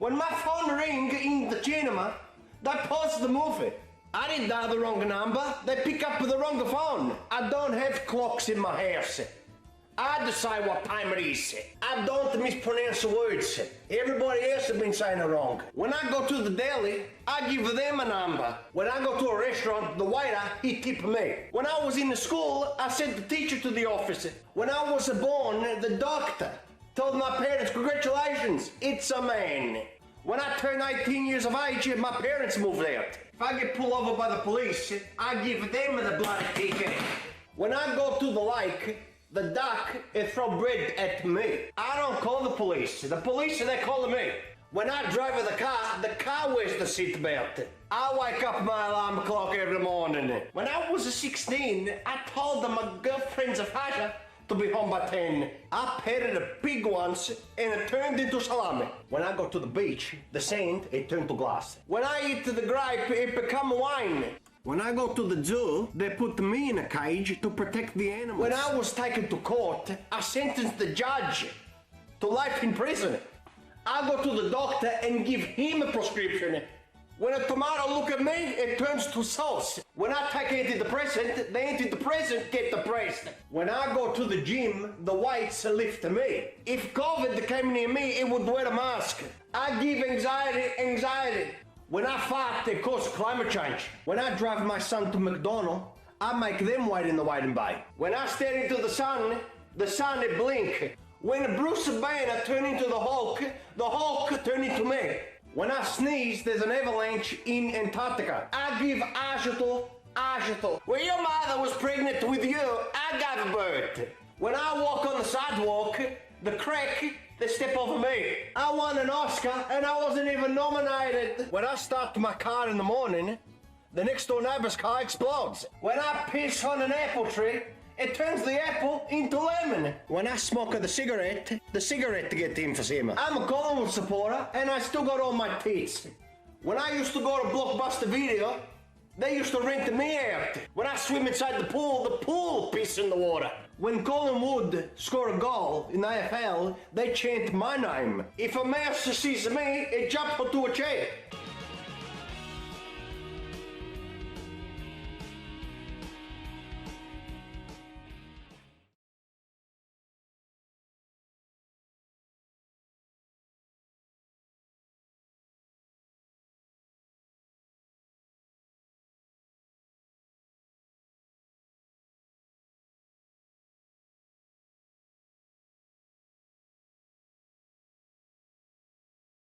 When my phone rang in the cinema, they paused the movie. I didn't dial the wrong number. They pick up the wrong phone. I don't have clocks in my house. I decide what time it is. I don't mispronounce words. Everybody else has been saying it wrong. When I go to the deli, I give them a number. When I go to a restaurant, the waiter, he tip me. When I was in the school, I sent the teacher to the office. When I was born, the doctor told my parents, congratulations, it's a man. When I turned 18 years of age, my parents moved out. If I get pulled over by the police, I give them the bloody ticket. When I go to the lake, the duck throw bread at me. I don't call the police. The police, they call me. When I drive the car wears the seatbelt. I wake up my alarm clock every morning. When I was 16, I told my girlfriend's father to be home by 10. I petted a pig once and it turned into salami. When I go to the beach, the sand, it turned to glass. When I eat the grape, it become wine. When I go to the zoo, they put me in a cage to protect the animals. When I was taken to court, I sentenced the judge to life in prison. I go to the doctor and give him a prescription. When a tomato look at me, it turns to sauce. When I take antidepressant, the antidepressant get depressed. When I go to the gym, the weights lift me. If COVID came near me, it would wear a mask. I give anxiety. When I fart, it causes climate change. When I drive my son to McDonald's, I make them wait in the waiting bay. When I stare into the sun it blink. When Bruce Banner turn into the Hulk turn into me. When I sneeze, there's an avalanche in Antarctica. I give Agetal. When your mother was pregnant with you, I gave birth. When I walk on the sidewalk, the crack, they step over me. I won an Oscar and I wasn't even nominated. When I start my car in the morning, the next door neighbor's car explodes. When I piss on an apple tree, it turns the apple into lemon. When I smoke the cigarette gets emphysema. I'm a Collingwood supporter and I still got all my teeth. When I used to go to Blockbuster Video, they used to rent me out. When I swim inside the pool piss in the water. When Collingwood score a goal in the AFL, they chant my name. If a mouse sees me, it jumps onto a chair.